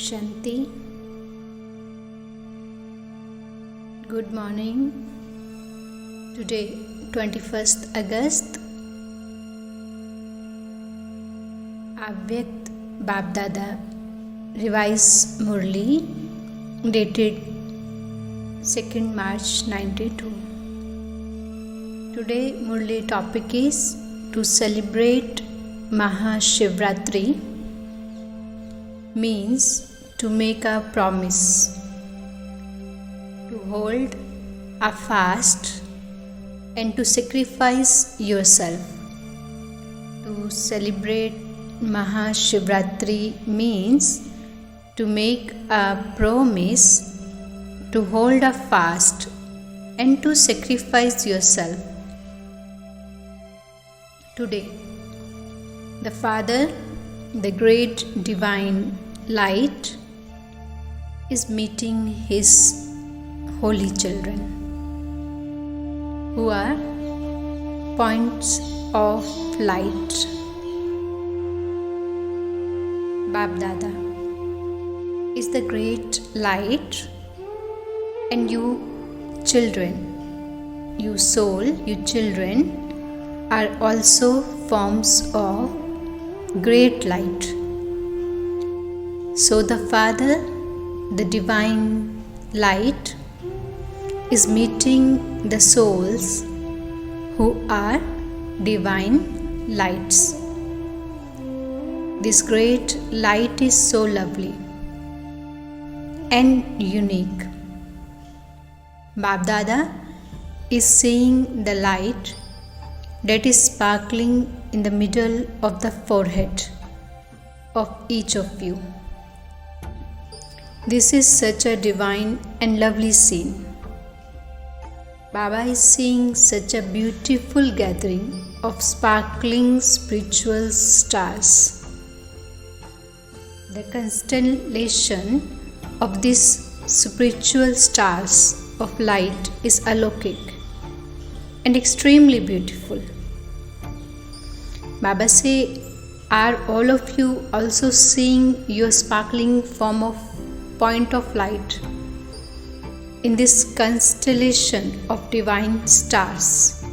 Shanti. Good morning. Today, 21st August, Avyakt BapDada revised Murli, dated 2nd March 92. Today, Murli topic is to celebrate Maha Shiv Ratri, means to make a promise, to hold a fast and to sacrifice yourself. To celebrate Maha Shiv Ratri means to make a promise, to hold a fast and to sacrifice yourself. Today, the Father, the great divine light, is meeting his holy children, who are points of light. BapDada is the great light, and you children, you soul, you children, are also forms of great light. So the Father, the divine light, is meeting the souls who are divine lights. This great light is so lovely and unique. BapDada is seeing the light that is sparkling in the middle of the forehead of each of you. This is such a divine and lovely scene. Baba is seeing such a beautiful gathering of sparkling spiritual stars. The constellation of these spiritual stars of light is alokik and extremely beautiful. Baba say, are all of you also seeing your sparkling form of point of light in this constellation of divine stars?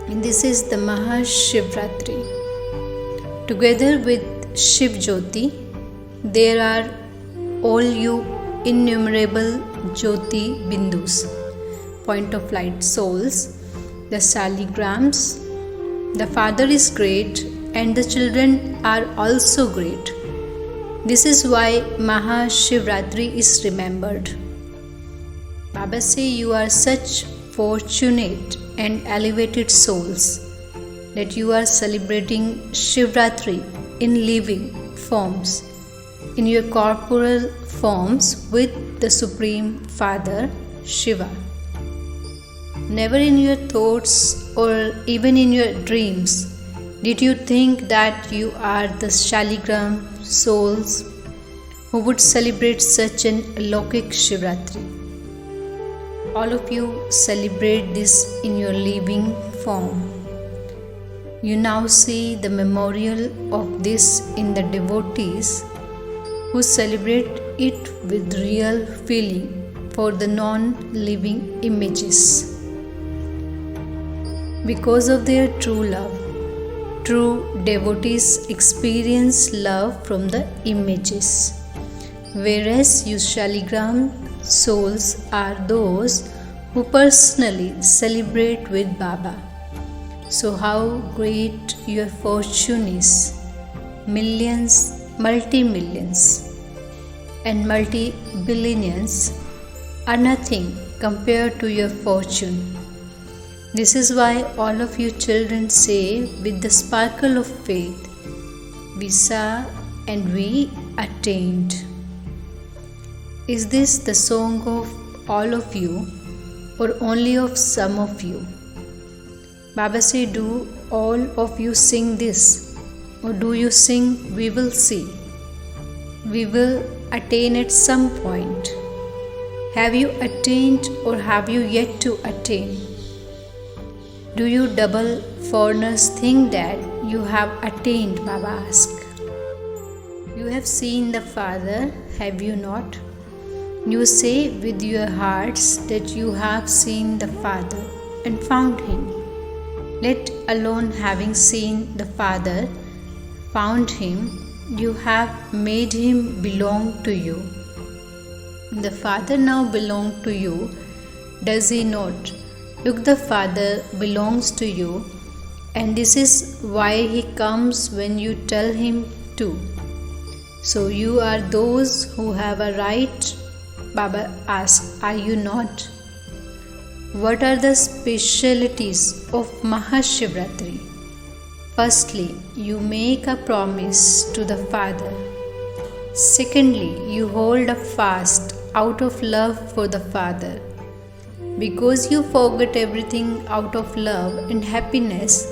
And this is the Maha Shiv Ratri. Together with Shiv Jyoti, there are all you innumerable Jyoti Bindus, point of light souls, the saligrams. The Father is great and the children are also great. This is why Maha Shiv Ratri is remembered. Baba say you are such fortunate and elevated souls that you are celebrating Shiv Ratri in living forms, in your corporal forms with the Supreme Father Shiva. Never in your thoughts or even in your dreams did you think that you are the Shaligram souls who would celebrate such an alokik Shivratri. All of you celebrate this in your living form. You now see the memorial of this in the devotees who celebrate it with real feeling for the non-living images. Because of their true love, true devotees experience love from the images, whereas you Shaligram souls are those who personally celebrate with Baba. So how great your fortune is! Millions, multi-millions, and multi-billions are nothing compared to your fortune. This is why all of you children say with the sparkle of faith, we saw and we attained. Is this the song of all of you or only of some of you? Baba say, do all of you sing this, or do you sing we will see? We will attain at some point. Have you attained or have you yet to attain? Do you double foreigners think that you have attained? Baba asked. You have seen the Father, have you not? You say with your hearts that you have seen the Father and found Him. Let alone having seen the Father, found Him, you have made Him belong to you. The Father now belongs to you, does He not? Look, the Father belongs to you, and this is why He comes when you tell Him to. So you are those who have a right, Baba asks, are you not? What are the specialities of Maha Shiv Ratri? Firstly, you make a promise to the Father. Secondly, you hold a fast out of love for the Father. Because you forget everything out of love and happiness,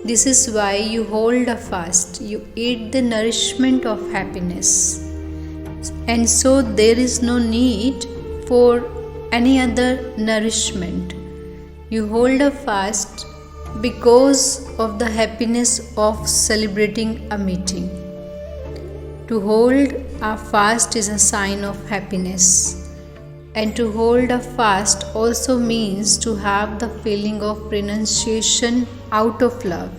this is why you hold a fast. You eat the nourishment of happiness. And so there is no need for any other nourishment. You hold a fast because of the happiness of celebrating a meeting. To hold a fast is a sign of happiness. And to hold a fast also means to have the feeling of renunciation out of love.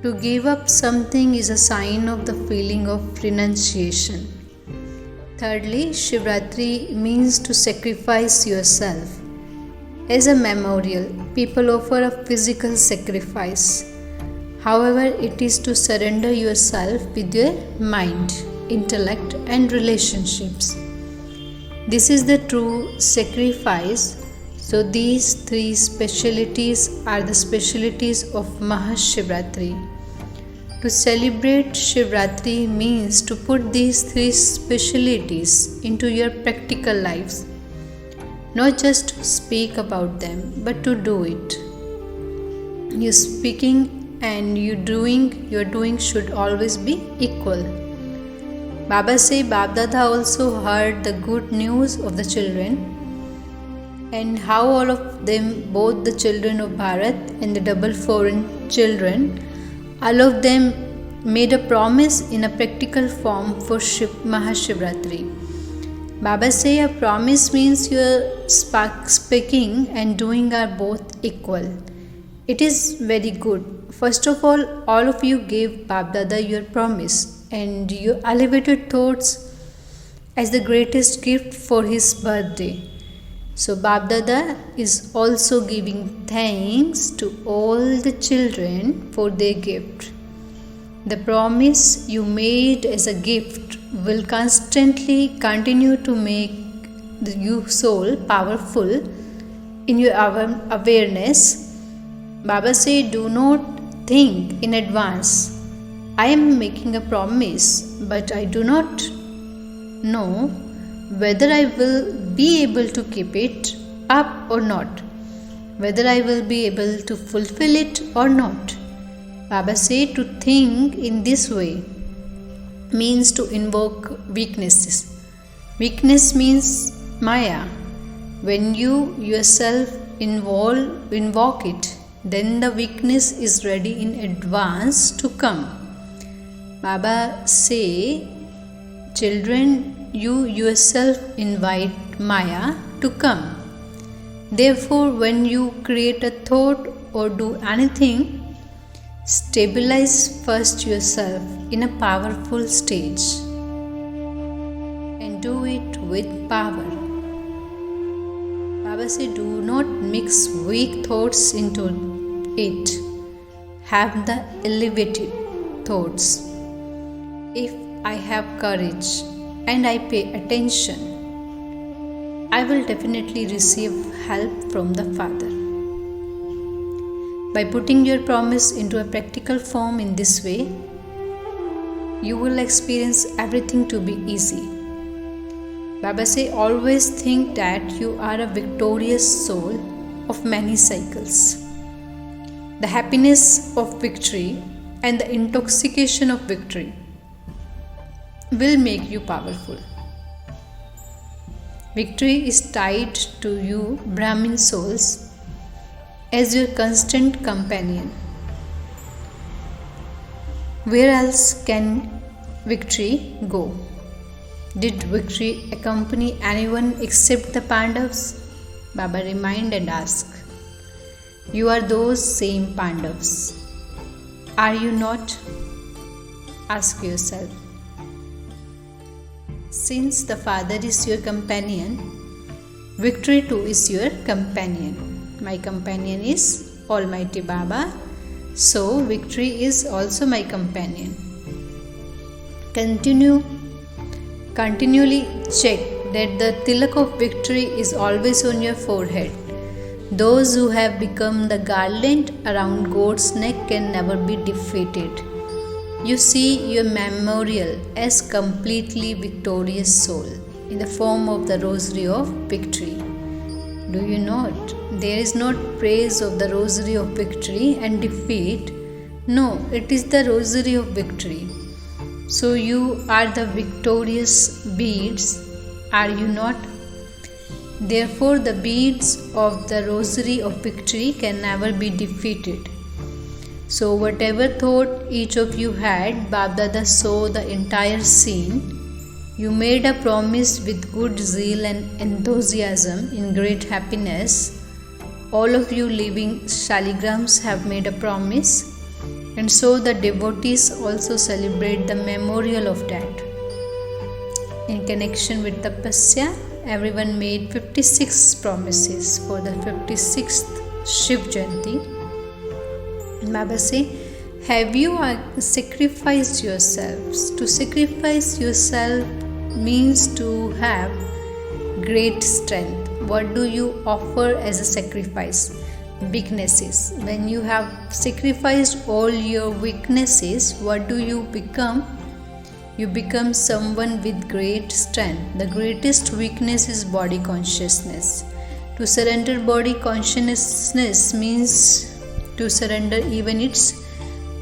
To give up something is a sign of the feeling of renunciation. Thirdly, Shivratri means to sacrifice yourself. As a memorial, people offer a physical sacrifice. However, it is to surrender yourself with your mind, intellect, and relationships. This is the true sacrifice. So these three specialities are the specialities of Maha Shiv Ratri. To celebrate Shivratri means to put these three specialities into your practical lives. Not just to speak about them, but to do it. Your speaking and your doing should always be equal. Baba say BapDada also heard the good news of the children and how all of them, both the children of Bharat and the double foreign children, all of them made a promise in a practical form for Maha Shiv Ratri. Baba say a promise means your speaking and doing are both equal. It is very good. First of all of you gave BapDada your promise and you elevated thoughts as the greatest gift for his birthday. So BapDada is also giving thanks to all the children for their gift. The promise you made as a gift will constantly continue to make your soul powerful in your awareness. Baba say, do not think in advance. I am making a promise, but I do not know whether I will be able to keep it up or not, whether I will be able to fulfill it or not. Baba say to think in this way means to invoke weaknesses. Weakness means Maya. When you yourself invoke it, then the weakness is ready in advance to come. Baba say, children, you yourself invite Maya to come. Therefore, when you create a thought or do anything, stabilize first yourself in a powerful stage and do it with power. Baba say, do not mix weak thoughts into it. Have the elevated thoughts. If I have courage and I pay attention, I will definitely receive help from the Father. By putting your promise into a practical form in this way, you will experience everything to be easy. Baba say, always think that you are a victorious soul of many cycles. The happiness of victory and the intoxication of victory will make you powerful. Victory is tied to you Brahmin souls as your constant companion. Where else can victory go? Did victory accompany anyone except the Pandavas? Baba remind and ask. You are those same Pandavas. Are you not? Ask yourself. Since the Father is your companion, victory too is your companion. My companion is Almighty Baba, so victory is also my companion. Continually check that the tilak of victory is always on your forehead. Those who have become the garland around God's neck can never be defeated. You see your memorial as completely victorious soul in the form of the rosary of victory. Do you not? There is not praise of the rosary of victory and defeat. No, it is the rosary of victory. So you are the victorious beads, are you not? Therefore, the beads of the rosary of victory can never be defeated. So, whatever thought each of you had, BapDada saw the entire scene. You made a promise with good zeal and enthusiasm in great happiness. All of you living shaligrams have made a promise, and so the devotees also celebrate the memorial of that. In connection with Tapasya, everyone made 56 promises for the 56th Shiv Jayanti. Baba say, have you sacrificed yourselves? To sacrifice yourself means to have great strength. What do you offer as a sacrifice? Weaknesses. When you have sacrificed all your weaknesses, what do you become? You become someone with great strength. The greatest weakness is body consciousness. To surrender body consciousness means to surrender even its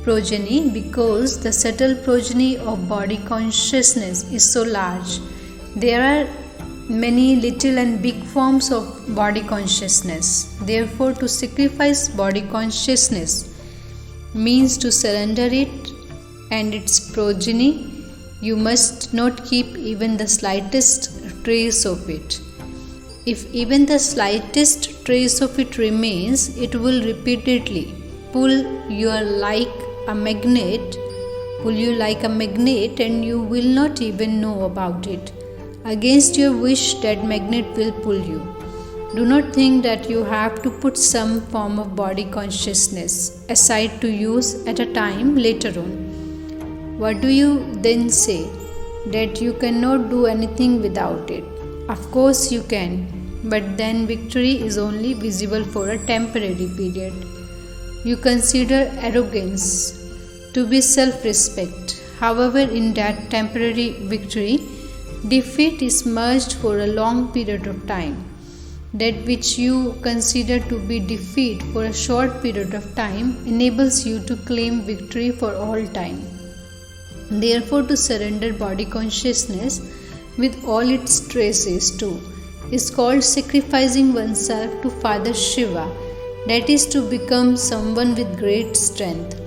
progeny, because the subtle progeny of body consciousness is so large. There are many little and big forms of body consciousness. Therefore, to sacrifice body consciousness means to surrender it and its progeny. You must not keep even the slightest trace of it. If even the slightest trace of it remains, it will repeatedly pull you like a magnet, and you will not even know about it. Against your wish, that magnet will pull you. Do not think that you have to put some form of body consciousness aside to use at a time later on. What do you then say? That you cannot do anything without it. Of course you can, but then victory is only visible for a temporary period. You consider arrogance to be self-respect. However, in that temporary victory, defeat is merged for a long period of time. That which you consider to be defeat for a short period of time enables you to claim victory for all time. Therefore, to surrender body consciousness with all its traces too is called sacrificing oneself to Father Shiva, that is to become someone with great strength.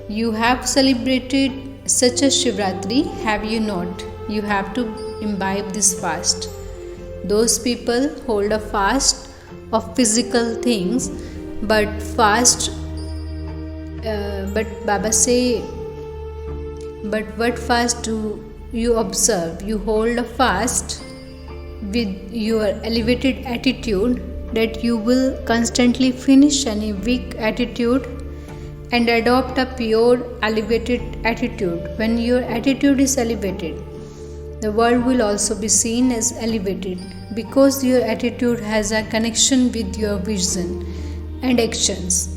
You have celebrated such a Shiv Ratri, have you not? You have to imbibe this fast. Those people hold a fast of physical things, but Baba say, but what fast do you observe? You hold a fast with your elevated attitude, that you will constantly finish any weak attitude and adopt a pure elevated attitude. When your attitude is elevated, the world will also be seen as elevated, because your attitude has a connection with your vision and actions.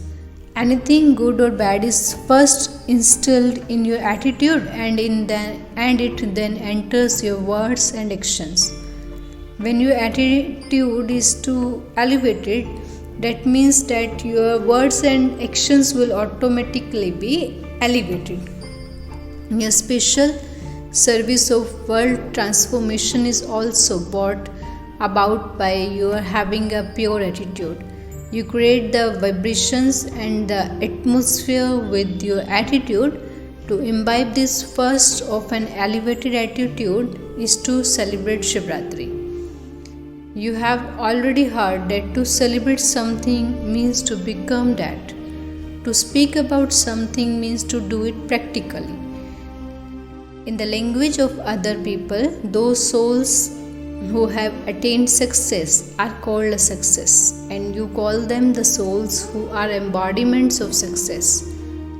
Anything good or bad is first instilled in your attitude, and it then enters your words and actions. When your attitude is too elevated, that means that your words and actions will automatically be elevated. Your special service of world transformation is also brought about by your having a pure attitude. You create the vibrations and the atmosphere with your attitude To imbibe this first of an elevated attitude is to celebrate Shiv Ratri. You have already heard that to celebrate something means to become that. To speak about something means to do it practically. In the language of other people, those souls who have attained success are called a success, and you call them the souls who are embodiments of success.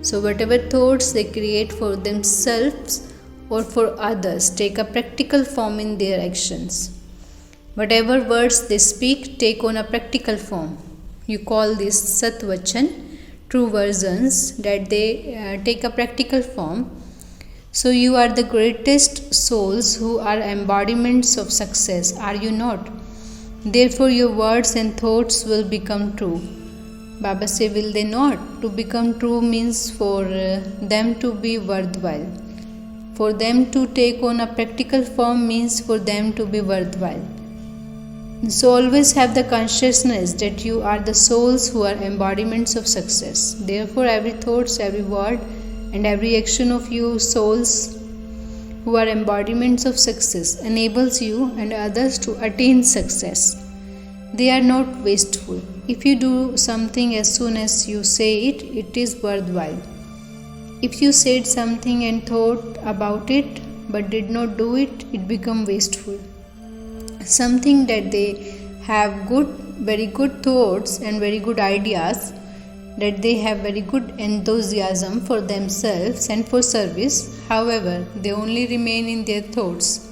So whatever thoughts they create for themselves or for others take a practical form in their actions. Whatever words they speak take on a practical form. You call this Satvachan, true versions that they take a practical form. So you are the greatest souls who are embodiments of success, are you not? Therefore your words and thoughts will become true. Baba say, will they not? To become true means for them to be worthwhile. For them to take on a practical form means for them to be worthwhile. So always have the consciousness that you are the souls who are embodiments of success. Therefore every thoughts, every word and every action of you souls who are embodiments of success enables you and others to attain success. They are not wasteful. If you do something as soon as you say it, it is worthwhile. If you said something and thought about it but did not do it, it becomes wasteful. Something that they have very good thoughts and very good ideas, that they have very good enthusiasm for themselves and for service. However, they only remain in their thoughts.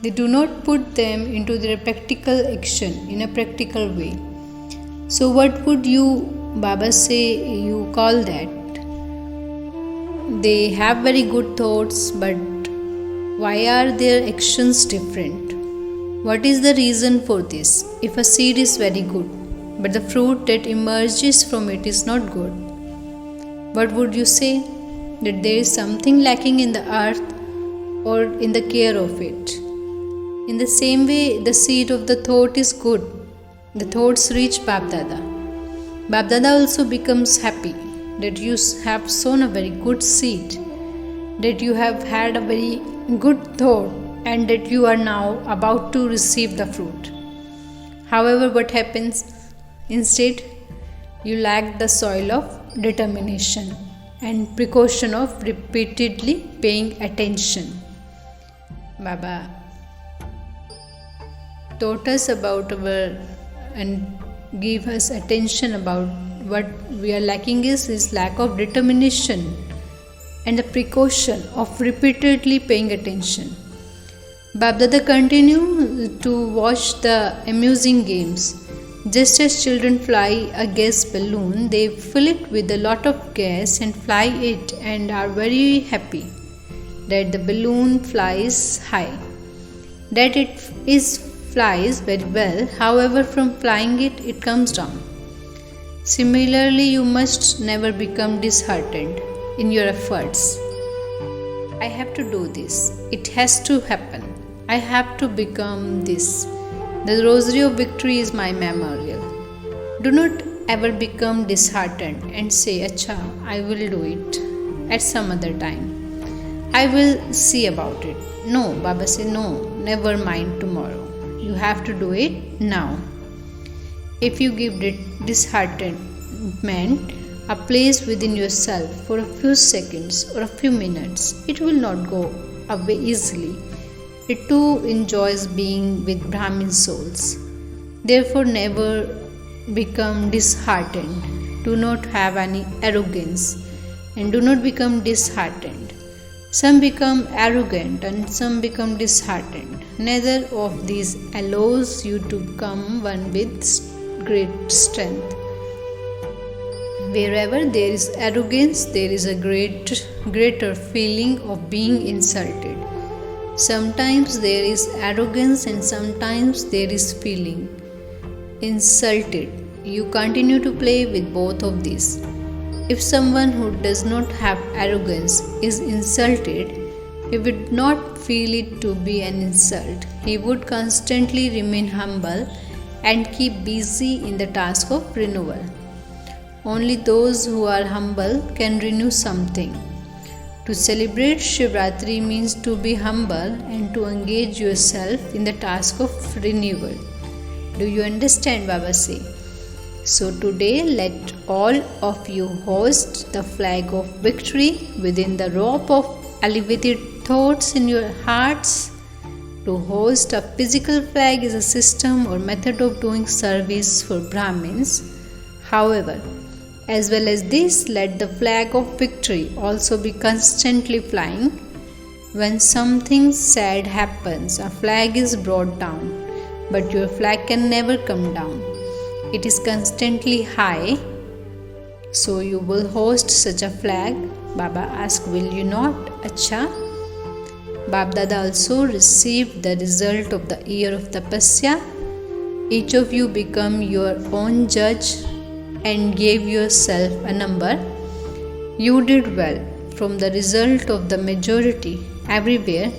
They do not put them into their practical action in a practical way. So what would you, Baba say, you call that? They have very good thoughts, but why are their actions different? What is the reason for this? If a seed is very good, but the fruit that emerges from it is not good, what would you say? That there is something lacking in the earth or in the care of it. In the same way, the seed of the thought is good. The thoughts reach BapDada. BapDada also becomes happy that you have sown a very good seed, that you have had a very good thought, and that you are now about to receive the fruit. However, what happens? Instead, you lack the soil of determination and precaution of repeatedly paying attention. Baba taught us about our and give us attention about what we are lacking is lack of determination and the precaution of repeatedly paying attention. BapDada continue to watch the amusing games. Just as children fly a gas balloon, they fill it with a lot of gas and fly it and are very happy that the balloon flies high, that it flies very well. However, from flying it comes down. Similarly, you must never become disheartened in your efforts. I have to do this. It has to happen. I have to become this. The rosary of victory is my memorial. Do not ever become disheartened and say, Acha, I will do it at some other time. I will see about it. No, Baba say, no, never mind tomorrow. You have to do it now. If you give disheartenment a place within yourself for a few seconds or a few minutes, it will not go away easily. It too enjoys being with Brahmin souls. Therefore, never become disheartened. Do not have any arrogance and do not become disheartened. Some become arrogant and some become disheartened. Neither of these allows you to become one with great strength. Wherever there is arrogance, there is a greater feeling of being insulted. Sometimes there is arrogance and sometimes there is feeling insulted. You continue to play with both of these. If someone who does not have arrogance is insulted, he would not feel it to be an insult. He would constantly remain humble and keep busy in the task of renewal. Only those who are humble can renew something. To celebrate Shiv Ratri means to be humble and to engage yourself in the task of renewal. Do you understand, Baba say? So today let all of you hoist the flag of victory within the rope of elevated thoughts in your hearts. To hoist a physical flag is a system or method of doing service for Brahmins. However, as well as this, let the flag of victory also be constantly flying. When something sad happens, a flag is brought down, but your flag can never come down. It is constantly high. So you will hoist such a flag? Baba asked, will you not? Acha. BapDada also received the result of the year of tapasya. Each of you become your own judge and gave yourself a number. You did well. From the result of the majority everywhere,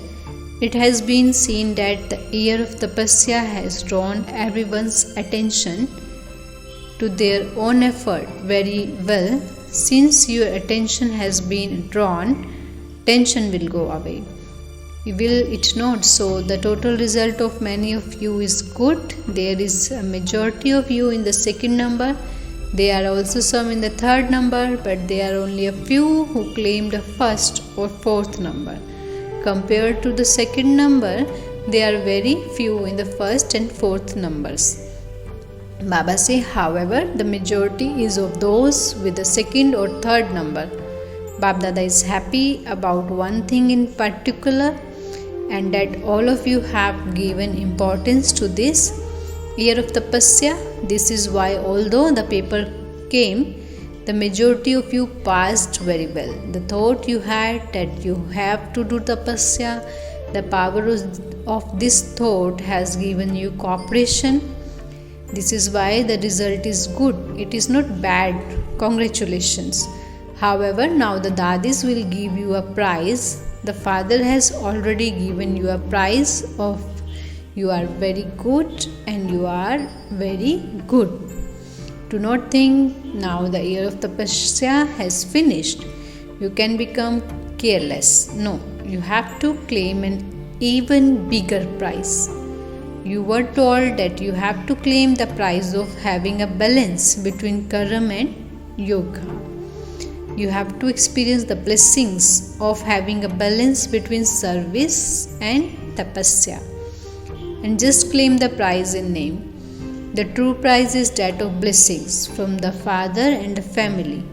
it has been seen that the year of tapasya has drawn everyone's attention to their own effort very well. Since your attention has been drawn, tension will go away. Will it not? So the total result of many of you is good. There is a majority of you in the second number. There are also some in the third number, but there are only a few who claim the first or fourth number. Compared to the second number, there are very few in the first and fourth numbers. Baba say, however, the majority is of those with the second or third number. BapDada is happy about one thing in particular, and that all of you have given importance to this year of tapasya. This is why, although the paper came, the majority of you passed very well. The thought you had that you have to do tapasya, the power of this thought has given you cooperation. This is why the result is good. It is not bad. Congratulations. However, now the dadis will give you a prize. The father has already given you a prize of you are very good and you are very good. Do not think now the year of tapasya has finished. You can become careless. No, you have to claim an even bigger prize. You were told that you have to claim the prize of having a balance between karam and yoga. You have to experience the blessings of having a balance between service and tapasya. And just claim the prize in name. The true prize is that of blessings from the father and the family.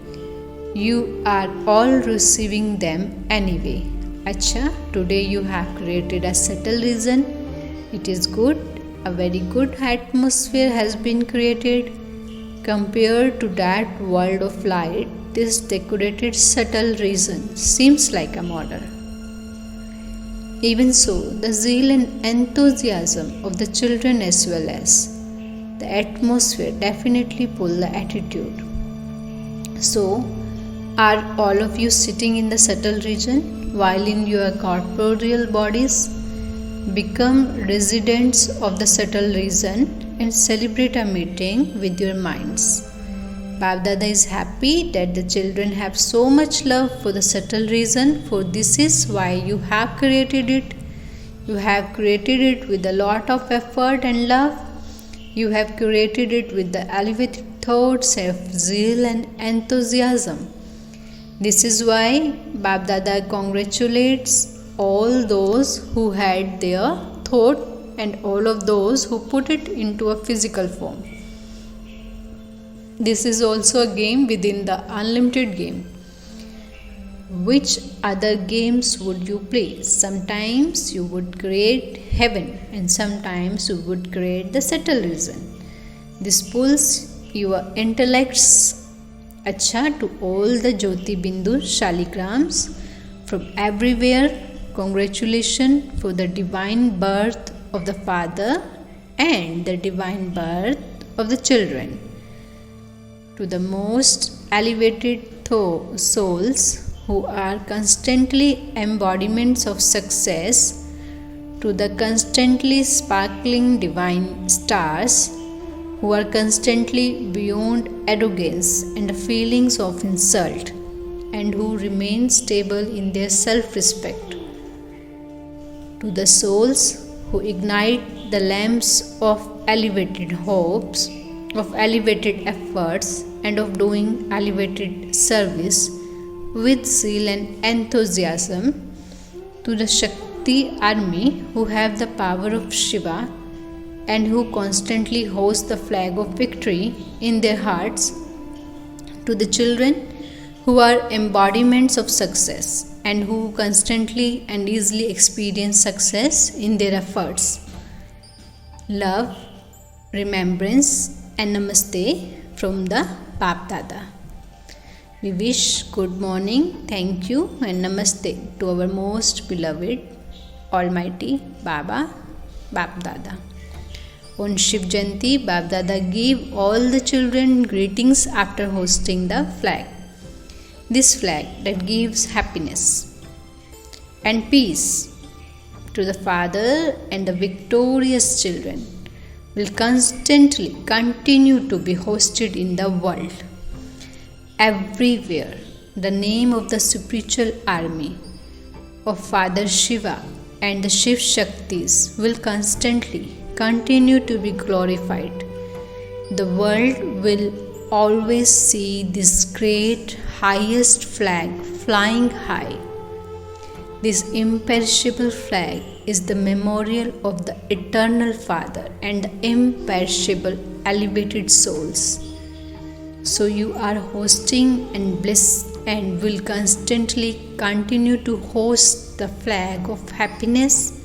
You are all receiving them anyway. Acha, today you have created a subtle reason. It is good. A very good atmosphere has been created. Compared to that world of light, this decorated subtle reason seems like a model. Even so, the zeal and enthusiasm of the children as well as the atmosphere definitely pull the attitude. So, are all of you sitting in the subtle region while in your corporeal bodies? Become residents of the subtle region and celebrate a meeting with your minds. BapDada is happy that the children have so much love for the subtle reason, for this is why you have created it. You have created it with a lot of effort and love. You have created it with the elevated thoughts of zeal and enthusiasm. This is why BapDada congratulates all those who had their thought and all of those who put it into a physical form. This is also a game within the unlimited game. Which other games would you play? Sometimes you would create heaven and sometimes you would create the subtle reason. This pulls your intellects to all the Jyoti Bindu Shaligrams from everywhere. Congratulations for the divine birth of the Father and the divine birth of the children. To the most elevated souls who are constantly embodiments of success, to the constantly sparkling divine stars who are constantly beyond arrogance and the feelings of insult, and who remain stable in their self-respect. To the souls who ignite the lamps of elevated hopes, of elevated efforts, and of doing elevated service with zeal and enthusiasm. To the Shakti army who have the power of Shiva and who constantly hoist the flag of victory in their hearts. To the children who are embodiments of success and who constantly and easily experience success in their efforts. Love, remembrance, and namaste from the BapDada. We wish good morning, thank you, and namaste to our most beloved, Almighty Baba, BapDada. On Shiv Janti, BapDada gave all the children greetings after hoisting the flag. This flag that gives happiness and peace to the Father and the victorious children will constantly continue to be hoisted in the world. Everywhere, the name of the spiritual army of Father Shiva and the Shiv Shaktis will constantly continue to be glorified. The world will always see this great highest flag flying high. This imperishable flag is the memorial of the eternal Father and the imperishable elevated souls. So you are hosting and bless and will constantly continue to host the flag of happiness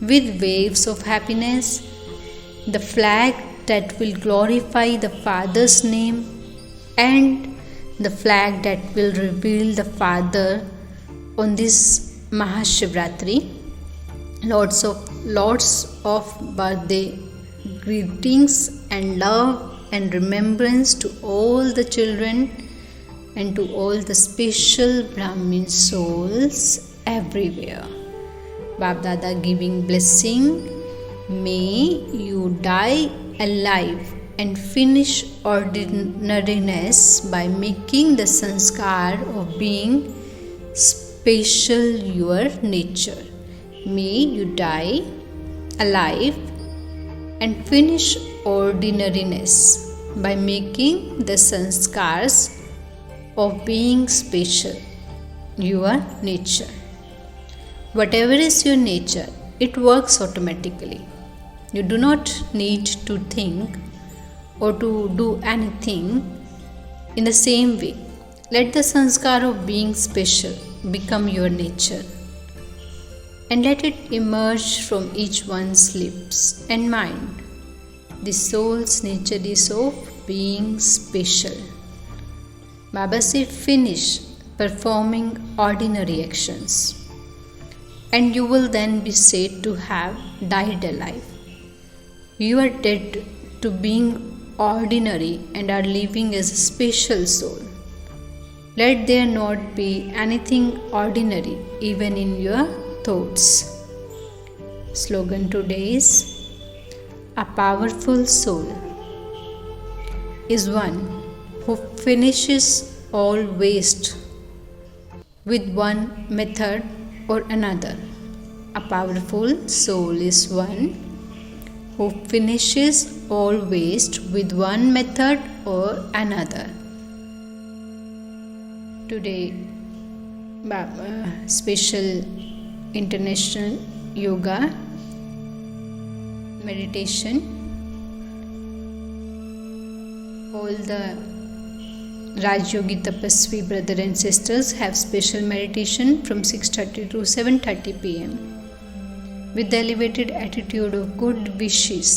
with waves of happiness, the flag that will glorify the Father's name and the flag that will reveal the Father on this Maha Shiv Ratri. Lots of birthday greetings and love and remembrance to all the children and to all the special Brahmin souls everywhere. BapDada giving blessing. May you die alive and finish ordinariness by making the sanskar of being special your nature. May you die alive and finish ordinariness by making the sanskars of being special your nature. Whatever is your nature, it works automatically. You do not need to think or to do anything in the same way. Let the sanskar of being special become your nature and let it emerge from each one's lips and mind. The soul's nature is of being special. Baba said, finish performing ordinary actions and you will then be said to have died alive. You are dead to being ordinary and are living as a special soul. Let there not be anything ordinary even in your thoughts. Slogan today is, a powerful soul is one who finishes all waste with one method or another. A powerful soul is one who finishes all waste with one method or another. Today, special International Yoga meditation. All the Rajyogi Tapasvi brother and sisters have special meditation from 6:30 to 7:30 p.m. with the elevated attitude of good wishes.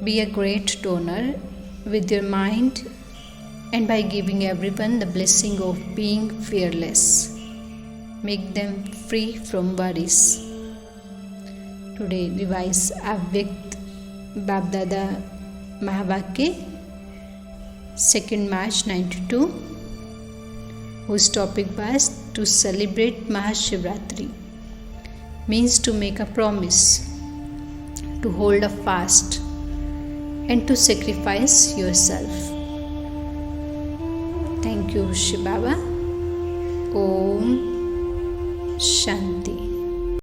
Be a great donor with your mind and by giving everyone the blessing of being fearless. Make them free from worries. Today revise Avyakt BapDada Mahavakya 2nd March 92, whose topic was to celebrate Maha Shiv Ratri, means to make a promise, to hold a fast and to sacrifice yourself. Thank you, Shiv Baba. Om Shanti.